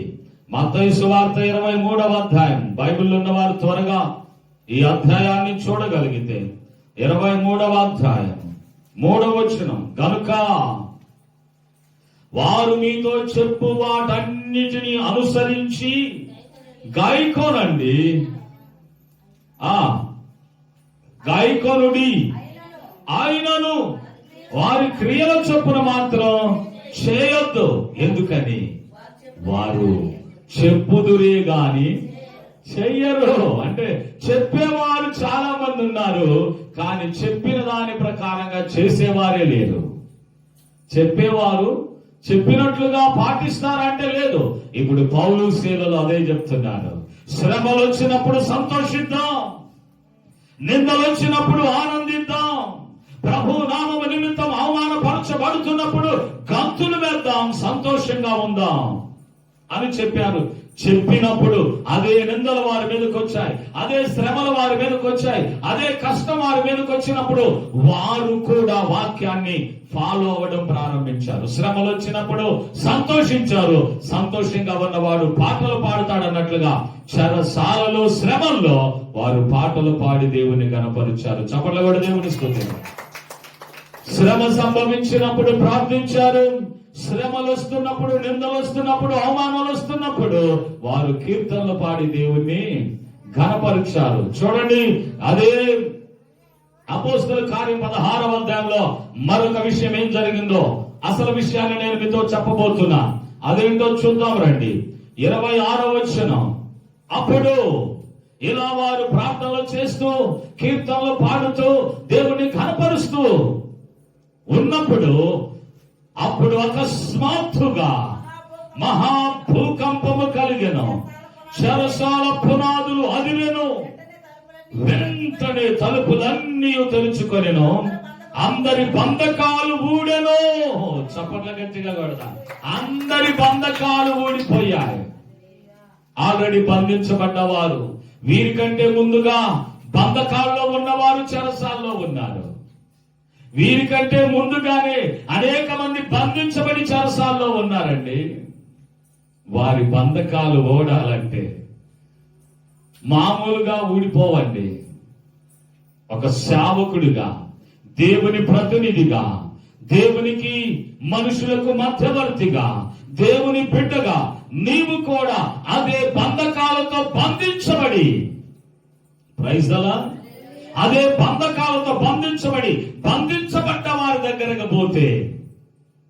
మత్తయి సువార్త 23వ అధ్యాయం. బైబిల్ ఉన్నవారు త్వరగా ఈ అధ్యాయాన్ని చూడగలిగితే 23వ అధ్యాయం 3వ వచనం. గనుక వారు మీతో చెప్పు వాటన్నిటిని అనుసరించి గాయకోనండి, గాయకోనుడి, ఆయనను వారి క్రియల చొప్పున మాత్రం చేయొద్దు. ఎందుకని? వారు చెప్పుదురే గాని చెయ్యరు. అంటే చెప్పేవారు చాలా మంది ఉన్నారు, కానీ చెప్పిన దాని ప్రకారంగా చేసేవారే లేరు. చెప్పేవారు చెప్పినట్లుగా పాటిస్తారంటే లేదు. ఇప్పుడు పౌలు శీలలో అదే చెప్తున్నారు. శ్రమలు వచ్చినప్పుడు సంతోషిద్దాం, నిందలు వచ్చినప్పుడు ఆనందిద్దాం, ప్రభు నామము నిమిత్తం అవమానపరచబడుతున్నప్పుడు గంతులు వేద్దాం, సంతోషంగా ఉందాం అని చెప్పారు. చెప్పినప్పుడు అదే నిందలు వారి మీదకి వచ్చాయి, అదే శ్రమలు వారి మీదకి వచ్చాయి, అదే కష్టం వారి మీదకి వచ్చినప్పుడు వారు కూడా వాక్యాన్ని ఫాలో అవ్వడం ప్రారంభించారు. శ్రమలు వచ్చినప్పుడు సంతోషించారు. సంతోషంగా ఉన్నవాడు పాటలు పాడుతాడన్నట్లుగా చెరసాలలో శ్రమల్లో వారు పాటలు పాడి దేవుని గణపరిచారు. చప్పట్లు కూడా దేవుని స్తుతించారు. శ్రమ సంభవించినప్పుడు ప్రార్థించారు. శ్రమలు వస్తున్నప్పుడు, నిందలు వస్తున్నప్పుడు, అవమానాలు వస్తున్నప్పుడు వారు కీర్తనలు పాడి దేవుణ్ణి ఘనపరిచారు. చూడండి, అదే అపోస్తలుల కార్యం 16వ అధ్యాయంలో మరొక విషయం ఏం జరిగిందో, అసలు విషయాన్ని నేను మీతో చెప్పబోతున్నా. అదేంటో చూద్దాం రండి. 26వ వచనం. అప్పుడు ఇలా వారు ప్రార్థనలు చేస్తూ, కీర్తనలు పాడుతూ, దేవుణ్ణి ఘనపరుస్తూ ఉన్నప్పుడు అప్పుడు అకస్మాత్తుగా మహాభూకంపము కలిగెను, చెరసాల పునాదులు అదిరెను, వెంటనే తలుపులన్నీ తెరుచుకొనెను, అందరి బంధకాలు ఊడెను. చప్పట్ల గట్టిగా కొడతా. అందరి బంధకాలు ఊడిపోయాయి. ఆల్రెడీ బంధించబడ్డవారు, వీరికంటే ముందుగా బంధకాల్లో ఉన్నవారు చెరసాల్లో ఉన్నారు. వీరికంటే ముందుగానే అనేక మంది బంధించబడి చెరసాల్లో ఉన్నారండి. వారి బంధకాలు ఓడాలంటే మామూలుగా ఊడిపోవండి. ఒక సేవకుడిగా, దేవుని ప్రతినిధిగా, దేవునికి మనుషులకు మధ్యవర్తిగా, దేవుని బిడ్డగా నీవు కూడా అదే బంధకాలతో బంధించబడి, ప్రైజ్ ది లార్డ్, అదే బంధకాలతో బంధించబడ్డ వారి దగ్గరకు పోతే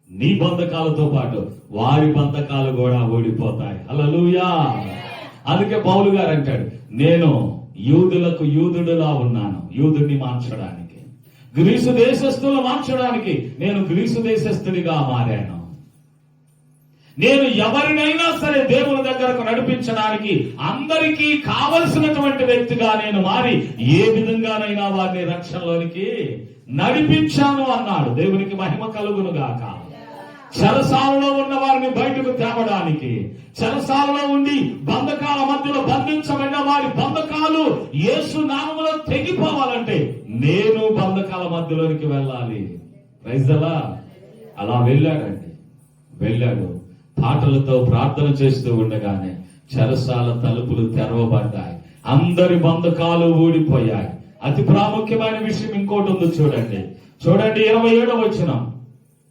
నీ బంధకాలతో పాటు వారి బంధకాలు కూడా ఓడిపోతాయి. హల్లెలూయా. అందుకే పౌలు గారు అంటాడు, నేను యూదులకు యూదుడులా ఉన్నాను, యూదుడిని మార్చడానికి, గ్రీసు దేశస్థులు మార్చడానికి నేను గ్రీసు దేశస్థుడిగా మారాను. నేను ఎవరినైనా సరే దేవుని దగ్గరకు నడిపించడానికి అందరికీ కావలసినటువంటి వ్యక్తిగా నేను మారి ఏ విధంగానైనా వారిని రక్షణలోనికి నడిపించాను అన్నాడు. దేవునికి మహిమ కలుగును గాక. చెరసాలలో ఉన్న వారిని బయటకు తేవడానికి, చెరసాలలో ఉండి బంధకాల మధ్యలో బంధించబడిన వారి బంధకాలు యేసు నామములో తెగిపోవాలంటే నేను బంధకాల మధ్యలోనికి వెళ్ళాలి. Praise the lord. అలా వెళ్ళాడు. పాటలతో ప్రార్థన చేస్తూ ఉండగానే చెరసాల తలుపులు తెరవబడ్డాయి, అందరి బంధకాలు ఊడిపోయాయి. అతి ప్రాముఖ్యమైన విషయం ఇంకోటి ఉంది, చూడండి 27వ వచనం.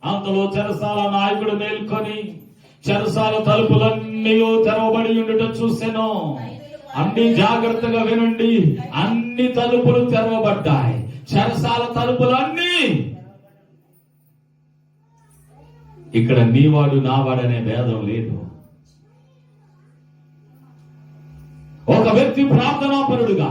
అంతలో చెరసాల నాయకుడు మేల్కొని చెరసాల తలుపులన్నీ తెరవబడి ఉండుట చూసెను. అన్ని జాగ్రత్తగా వినండి, అన్ని తలుపులు తెరవబడ్డాయి. చెరసాల తలుపులన్నీ. ఇక్కడ నీవాడు నావాడనే భేదం లేదు. ఒక వ్యక్తి ప్రార్థనాపరుడుగా,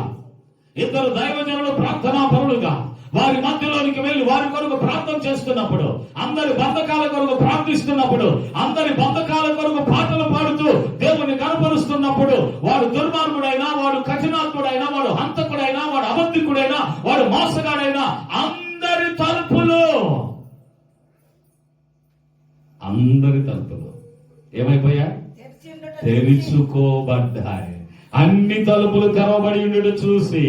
ఇద్దరు దైవజనులు ప్రార్థనాపరులుగా వారి మధ్యలోనికి వెళ్లి వారి కొరకు ప్రార్థన చేస్తున్నప్పుడు, అందరి బంధకాల కొరకు ప్రార్థిస్తున్నప్పుడు, అందరి బంధకాల కొరకు పాటలు పాడుతూ దేవుని కనపరుస్తున్నప్పుడు, వాడు దుర్మార్గుడైనా, వాడు కఠినాత్ముడైనా, వాడు హంతకుడైనా, వాడు అబద్ధికుడైనా, వాడు మోసగాడైనా, అందరి తలుపులు ఏమైపోయాయి? తెరుచుకోబడ్డాయి. అన్ని తలుపులు తెరవబడి ఉండడం చూసి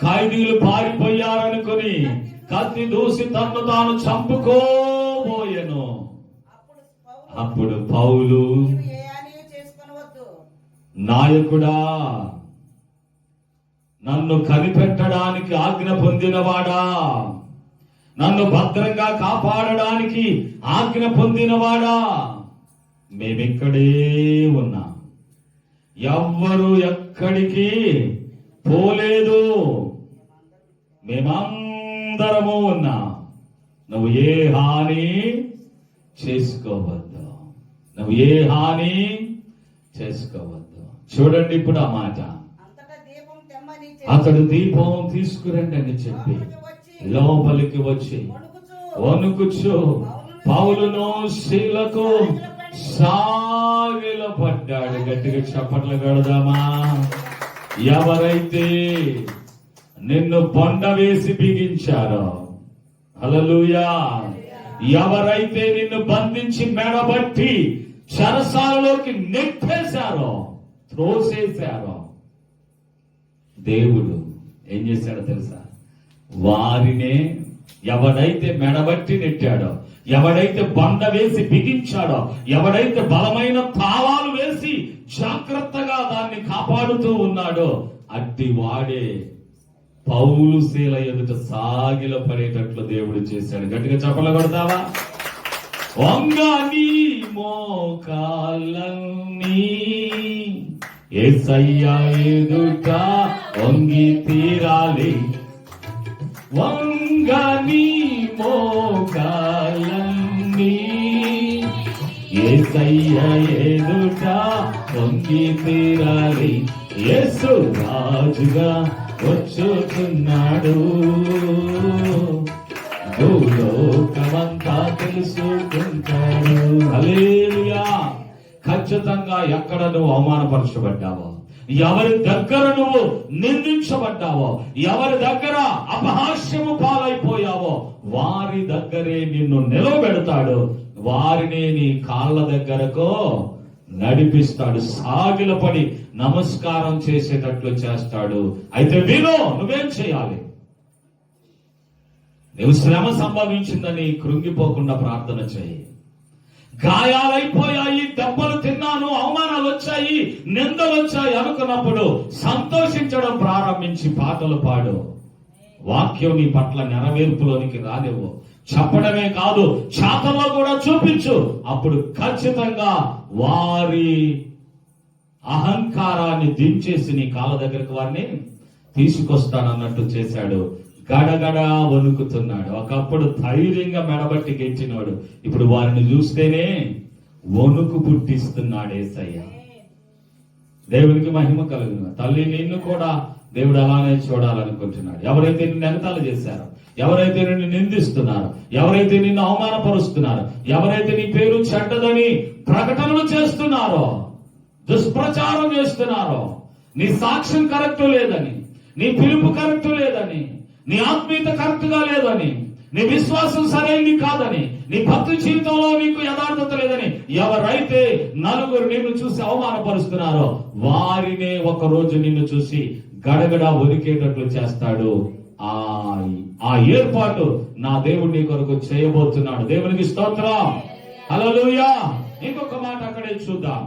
ఖైదీలు పారిపోయారనుకొని కత్తి దూసి తన్ను తాను చంపుకోబోయెను. అప్పుడు పౌలు, నాయకుడా, నన్ను కనిపెట్టడానికి ఆజ్ఞ పొందినవాడా, నన్ను భద్రంగా కాపాడడానికి ఆజ్ఞ పొందినవాడా, మేమిక్కడే ఉన్నాం, ఎవ్వరు ఎక్కడికి పోలేదు, మేమందరము ఉన్నాం, నువ్వు ఏ హాని చేసుకోవద్దు, నువ్వు ఏ హాని చేసుకోవద్దు. చూడండి ఇప్పుడు ఆ మాట, అతడు దీపం తీసుకురండి అని చెప్పి లోపలికి వచ్చి వణుకుచు పౌలును శీలకు సాగిలపడ్డాడు. గట్టిగా చప్పట్లు కొడదామా? ఎవరైతే నిన్ను బొండ వేసి బిగించారో, హల్లెలూయా, ఎవరైతే నిన్ను బంధించి మెడబట్టి చెరసాలలోకి నెట్టేశారో, త్రోసేశారో, దేవుడు ఏం చేశాడో తెలుసా? వారినే, ఎవడైతే మెడబట్టి నెట్టాడో, ఎవడైతే బండ వేసి బిగించాడో, ఎవడైతే బలమైన తాళాలు వేసి జాగ్రత్తగా దాన్ని కాపాడుతూ ఉన్నాడో, అట్టి వాడే పౌలు శీల ఎదుట సాగిల పడేటట్లు దేవుడు చేశాడు. గట్టిగా చప్పట్లు కొడతావా? వంగని మోకాళ్ళన్నీ యేసయ్య ఎదుట వంగి తీరాలి, వంగని మోకాళ్ళన్నీ యేసయ్య ఎదుట వంగి తీరాలి, యేసు రాజుగా వచ్చుచున్నాడు, భూలోకమంతా తెలుసుకుంటాడు. హల్లెలూయా. ఖచ్చితంగా ఎక్కడ నువ్వు అవమానపరచబడ్డావో, ఎవరి దగ్గర నువ్వు నిందించబడ్డావో, ఎవరి దగ్గర అపహాస్యము పాలైపోయావో, వారి దగ్గరే నిన్ను నిలబెడతాడు, వారినే నీ కాళ్ళ దగ్గరకు నడిపిస్తాడు, సాగిలపడి నమస్కారం చేసేటట్లు చేస్తాడు. అయితే విను, నువ్వేం చేయాలి? నువ్వు శ్రమ సంభవించిందని కృంగిపోకుండా ప్రార్థన చేయి. గాయాలైపోయాయి, దెబ్బలు తిన్నాను, అవమానాలు వచ్చాయి, నిందలు వచ్చాయి అనుకున్నప్పుడు సంతోషించడం ప్రారంభించి పాటలు పాడు. వాక్యం నీ పట్ల నెరవేర్పులోనికి రానివ్వు. చెప్పడమే కాదు, చేతల్లో కూడా చూపించు. అప్పుడు ఖచ్చితంగా వారి అహంకారాన్ని దించేసి నీ కాళ్ళ దగ్గరకు వారిని తీసుకొస్తానన్నట్టు చేశాడు. గడగడ వణుకుతున్నాడు. ఒకప్పుడు ధైర్యంగా మెడబట్టి గెంచినాడు, ఇప్పుడు వారిని చూస్తేనే వణుకు పుట్టిస్తున్నాడు యేసయ్య. దేవునికి మహిమ కలుగును. తల్లి, నిన్ను కూడా దేవుడు అలానే చూడాలనుకుంటున్నాడు. ఎవరైతే నిన్ను ఎగతాళి చేశారో, ఎవరైతే నిన్ను నిందిస్తున్నారో, ఎవరైతే నిన్ను అవమానపరుస్తున్నారో, ఎవరైతే నీ పేరు చెడ్డదని ప్రకటనలు చేస్తున్నారో, దుష్ప్రచారం చేస్తున్నారో, నీ సాక్ష్యం కరెక్ట్ లేదని, నీ పిలుపు కరెక్ట్ లేదని, నీ ఆత్మీయత కరెక్ట్ గా లేదని, నీ విశ్వాసం సరైనది కాదని, నీ భక్తి జీవితంలో నీకు యథార్థత లేదని ఎవరైతే నలుగురు నిన్ను చూసి అవమానపరుస్తున్నారో, వారినే ఒక రోజు నిన్ను చూసి గడగడ వణికేటట్లు చేస్తాడు. ఆ ఏర్పాటు నా దేవుడు నీ కొరకు చేయబోతున్నాడు. దేవునికి స్తోత్రం. హల్లెలూయా. ఇంకొక మాట అక్కడే చూద్దాం.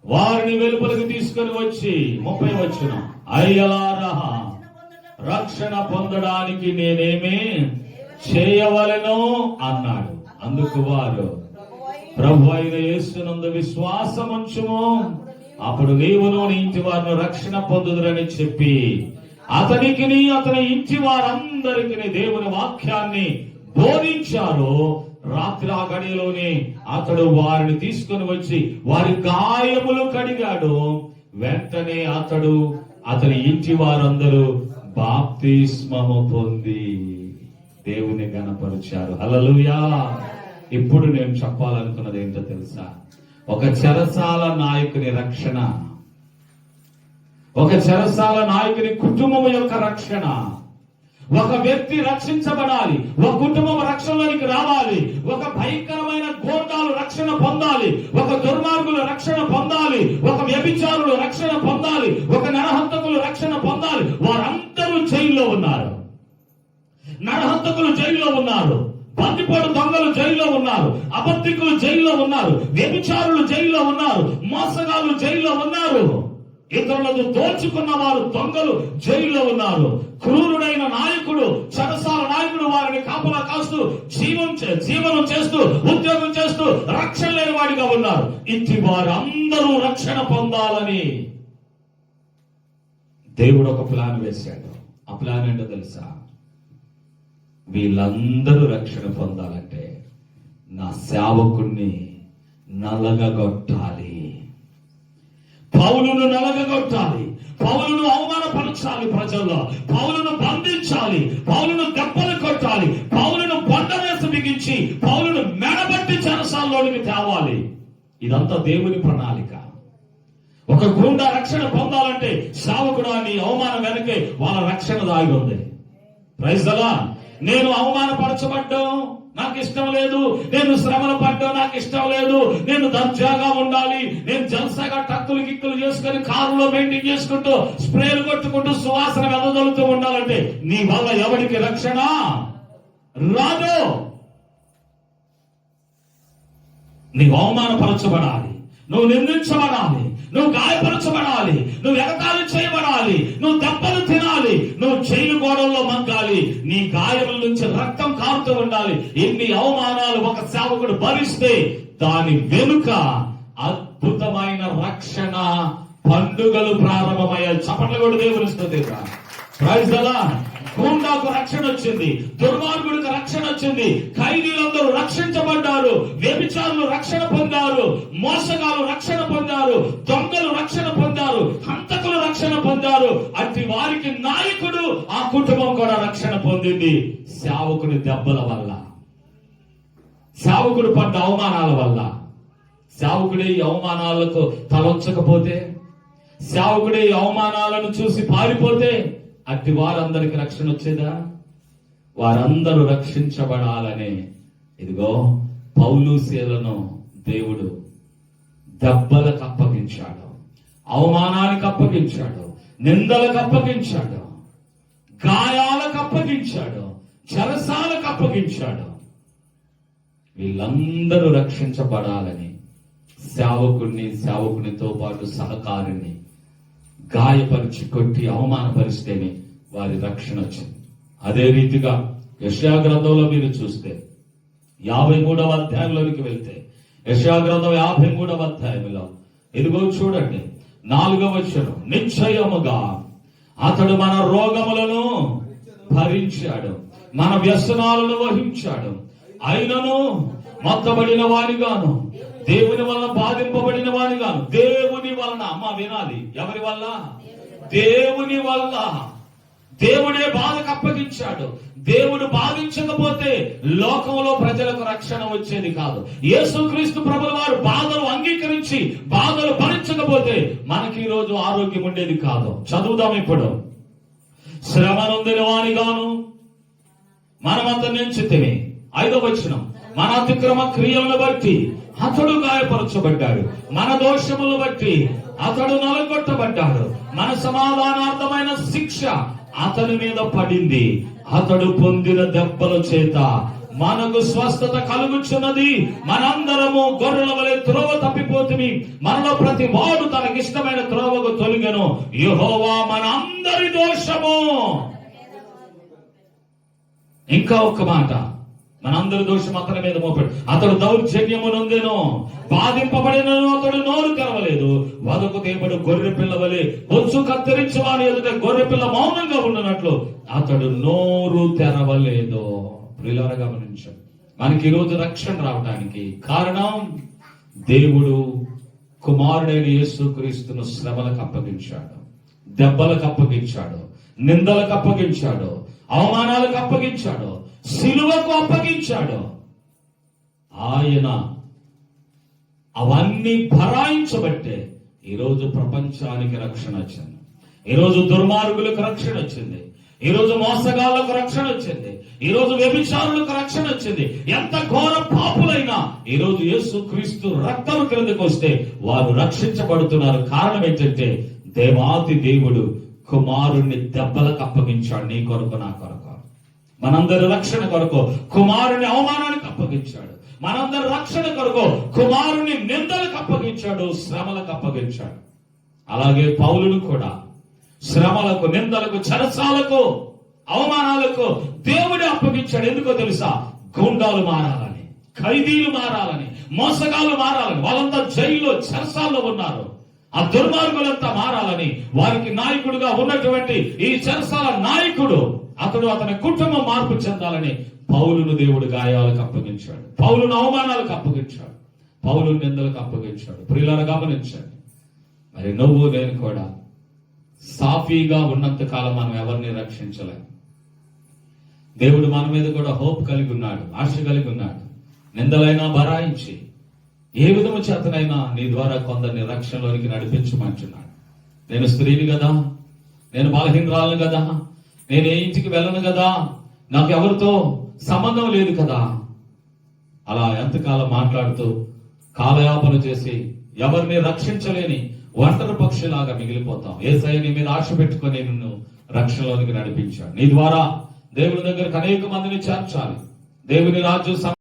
వారిని వెలుపలికి తీసుకొని వచ్చి 30 వచనం, అయ్యలారా, రక్షణ పొందడానికి నేనేమి చేయవలెను అన్నాడు. అందుకు వారు, ప్రభు అయిన యేసునందు విశ్వాసముంచుము, అప్పుడు నీవును నీ ఇంటి వారిని రక్షణ పొందుదురని చెప్పి అతనికిని అతని ఇంటి వారందరికీ దేవుని వాక్యాన్ని బోధించారు. రాత్రి ఆ గడియలోనే అతడు వారిని తీసుకొని వచ్చి వారి గాయములు కడిగాడు. వెంటనే అతడు అతని ఇంటి వారందరూ బాప్తిస్మము పొంది దేవుని గణపరిచారు. హల్లెలూయా. ఇప్పుడు నేను చెప్పాలనుకున్నది ఏంటో తెలుసా? ఒక చెరసాల నాయకుని రక్షణ, ఒక చెరసాల నాయకుని కుటుంబం యొక్క రక్షణ. ఒక వ్యక్తి రక్షించబడాలి, ఒక కుటుంబం రక్షణలోనికి రావాలి, ఒక భయంకరమైన గోండాలు రక్షణ పొందాలి, ఒక దుర్మార్గులు రక్షణ పొందాలి, ఒక వ్యభిచారులు రక్షణ పొందాలి, ఒక నరహంతకులు రక్షణ పొందాలి. వారంతా హంతకులు జైల్లో ఉన్నారు, బందిపోటు దొంగలు జైల్లో ఉన్నారు, అబద్ధికులు జైల్లో ఉన్నారు, వ్యభిచారులు జైల్లో ఉన్నారు, మోసగాళ్ళు జైల్లో ఉన్నారు, ఇతరులను దోచుకున్న వారు దొంగలు జైల్లో ఉన్నారు, క్రూరుడైన నాయకుడు, చెరసాల నాయకుడు వారిని కాపలా కాస్తూ జీవనం చేస్తూ ఉద్యోగం చేస్తూ రక్షణ లేని వాడిగా ఉన్నారు. ఇట్టి వారందరూ రక్షణ పొందాలని దేవుడు ఒక ప్లాన్ వేశాడు. ఆ ప్లాన్ ఏంటో తెలుసా? వీళ్ళందరూ రక్షణ పొందాలంటే నా సేవకుణ్ణి నలగగొట్టాలి, పౌలును నలగగొట్టాలి, పౌలును అవమానపరచాలి, ప్రజల్లో పౌలును బంధించాలి, పౌలును దెబ్బలు కొట్టాలి, పౌలును బండ వేసి బిగించి పౌలును మెడబట్టి చెరసాల్లోనికి తేవాలి. ఇదంతా దేవుని ప్రణాళిక. ఒక గుండా రక్షణ పొందాలంటే సేవకుడు అని అవమానం వెనకే వాళ్ళ రక్షణ దాగి ఉంది. Praise the lord. నేను అవమానపరచబడ్డం నాకు ఇష్టం లేదు, నేను శ్రమలు పడ్డం నాకు ఇష్టం లేదు, నేను దర్జాగా ఉండాలి, నేను జల్సాగా టక్కులు గిక్కులు చేసుకుని కారులో మెయింటైన్ చేసుకుంటూ స్ప్రేలు కొట్టుకుంటూ సువాసన వెదజల్లుతూ ఉండాలంటే నీ వల్ల ఎవరికి రక్షణ రాదు. నీవు అవమానపరచబడాలి, నువ్వు నిందించబడాలి, నువ్వు గాయపరచబడాలి, నువ్వు ఎగతాళి చేయబడాలి, నువ్వు దెబ్బలు తినాలి, నువ్వు జైలు గోడల్లో మగ్గాలి, నీ గాయముల నుంచి రక్తం కారుతూ ఉండాలి. ఎన్ని అవమానాలు ఒక సేవకుడు భరిస్తే దాని వెనుక అద్భుతమైన రక్షణ పండుగలు ప్రారంభమయ్యాయి. చప్పట్లు కూడా దేవుని స్తుతిద్దాం. Praise the Lord. గుండాకు రక్షణ వచ్చింది, దుర్మార్గుడికి రక్షణ వచ్చింది, ఖైదీలందరూ రక్షించబడ్డారు, వ్యభిచారులు రక్షణ పొందారు, మోసగాలు రక్షణ పొందారు, దొంగలు రక్షణ పొందారు, హంతకులు రక్షణ పొందారు. అట్టి వారికి నాయకుడు, ఆ కుటుంబం కూడా రక్షణ పొందింది. సేవకుని దెబ్బల వల్ల, సేవకుడు పడ్డ అవమానాల వల్ల. సేవకుడే ఈ అవమానాలకు తలొచ్చకపోతే, సేవకుడే ఈ అవమానాలను చూసి పారిపోతే అట్టి వారందరికి రక్షణ వచ్చేదా? వారందరూ రక్షించబడాలనే ఇదిగో పౌలు శీలను దేవుడు దెబ్బలకు అప్పగించాడు, అవమానానికి అప్పగించాడు, నిందలకు అప్పగించాడు, గాయాలకు అప్పగించాడు, చెరసాలకు అప్పగించాడు. వీళ్ళందరూ రక్షించబడాలని సేవకునితో పాటు సహకారిని గాయపరిచి కొట్టి అవమానపరిస్తేనే వారి రక్షణ వచ్చింది. అదే రీతిగా యెషయా గ్రంథంలో మీరు చూస్తే 53వ అధ్యాయంలోనికి వెళ్తే, యెషయా గ్రంథం 53వ అధ్యాయంలో ఇదిగో చూడండి 4వ వచనం, నిశ్చయముగా అతడు మన రోగములను భరించాడు, మన వ్యసనాలను వహించాడు, అయినను మొత్తబడిన వారిగాను, దేవుని వలన బాధింపబడిన వారిగాను. దేవుని వలన, అమ్మ వినాలి, ఎవరి వల్ల? దేవుని వల్ల. దేవుడే బాధకు అప్పగించాడు. దేవుడు బాధించకపోతే లోకంలో ప్రజలకు రక్షణ వచ్చేది కాదు. యేసుక్రీస్తు ప్రభుల వారు బాధలు అంగీకరించి బాధలు భరించకపోతే మనకి ఈ రోజు ఆరోగ్యం ఉండేది కాదు. చదువుదాం ఇప్పుడు. శ్రమ నొందిన వానిగాను మనమంతా ఎంచితిమి. 5వ వచనం, మన అతిక్రమ క్రియలను బట్టి అతడు గాయపరచబడ్డాడు, మన దోషములు బట్టి అతడు నలగొట్టబడ్డాడు, మన సమాధానార్థమైన శిక్ష అతని మీద పడింది, అతడు పొందిన దెబ్బల చేత మనకు స్వస్థత కలుగుచున్నది. మనందరము గొర్రెల వలె త్రోవ తప్పిపోతుంది, మనలో ప్రతి వాడు తనకిష్టమైన త్రోవకు తొలగెను, యెహోవా మన అందరి దోషము. ఇంకా ఒక్క మాట, మనందరి దోషం అతని మీద మోపాడు. అతడు దౌర్జన్యము నొందెను, బాధింపబడినను అతడు నోరు తెరవలేదు. వదకు తేబడి గొర్రె పిల్ల వలె బొచ్చు కత్తిరించి వాని ఎదుట గొర్రె పిల్ల మౌనంగా ఉన్నట్లు అతడు నోరు తెరవలేదు. ప్రియులారా గమనించండి, మనకి ఈరోజు రక్షణ రావడానికి కారణం దేవుడు కుమారుడైన యేసుక్రీస్తును శ్రమలకు అప్పగించాడు, దెబ్బలకు అప్పగించాడు, నిందలకు అప్పగించాడు, అవమానాలకు అప్పగించాడు, సిలువకు అప్పగించాడు. ఆయన అవన్నీ భరాయించబట్టే ఈరోజు ప్రపంచానికి రక్షణ వచ్చింది, ఈరోజు దుర్మార్గులకు రక్షణ వచ్చింది, ఈరోజు మోసగాళ్లకు రక్షణ వచ్చింది, ఈరోజు వ్యభిచారులకు రక్షణ వచ్చింది. ఎంత ఘోర పాపులైనా ఈరోజు యేసుక్రీస్తు రక్తం క్రిందకు వస్తే వారు రక్షించబడుతున్నారు. కారణం ఏంటంటే దేవాతి దేవుడు కుమారుణ్ణి దెబ్బలకు అప్పగించాడు, నీ కొరకు నా కొరకు. మనందరి రక్షణ కొరకు కుమారుని అవమానానికి అప్పగించాడు. మనందరి రక్షణ కొరకు కుమారుని నిందలకు అప్పగించాడు, శ్రమలకు అప్పగించాడు. అలాగే పౌలును కూడా శ్రమలకు, నిందలకు, చెరసాలకు, అవమానాలకు దేవుడే అప్పగించాడు. ఎందుకో తెలుసా? గుండాలు మారాలని, ఖైదీలు మారాలని, మోసగాళ్ళు మారాలని. వాళ్ళంతా జైల్లో, చెరసాల్లో ఉన్నారు. ఆ దుర్మార్గులంతా మారాలని, వారికి నాయకుడుగా ఉన్నటువంటి ఈ చెరసాల నాయకుడు, అతని కుటుంబం మార్పు చెందాలని పౌలును దేవుడు గాయాలకు అప్పగించాడు, పౌలును అవమానాలకు అప్పగించాడు, పౌలును నిందలకు అప్పగించాడు. ప్రియులారా గమనించండి, మరి నువ్వు నేను కూడా సాఫీగా ఉన్నంత కాలం మనం ఎవరిని రక్షించలేము. దేవుడు మన మీద కూడా హోప్ కలిగి ఉన్నాడు, ఆశ కలిగి ఉన్నాడు. నిందలైనా భరాయించి ఏ విధము చేతనైనా నీ ద్వారా కొందరిని రక్షణలోనికి నడిపించమంటున్నాడు. నేను స్త్రీని కదా, నేను బలహీనరాలను కదా, నేను ఏ ఇంటికి వెళ్ళను కదా, నాకు ఎవరితో సంబంధం లేదు కదా, అలా ఎంతకాలం మాట్లాడుతూ కాలయాపన చేసి ఎవరిని రక్షించలేని ఒంటరి పక్షిలాగా మిగిలిపోతాం. యేసయ్య నీ మీద ఆశ పెట్టుకొని నిన్ను రక్షణలోనికి నడిపించాడు. నీ ద్వారా దేవుని దగ్గరకు అనేక మందిని చేర్చాలి. దేవుని రాజ్యం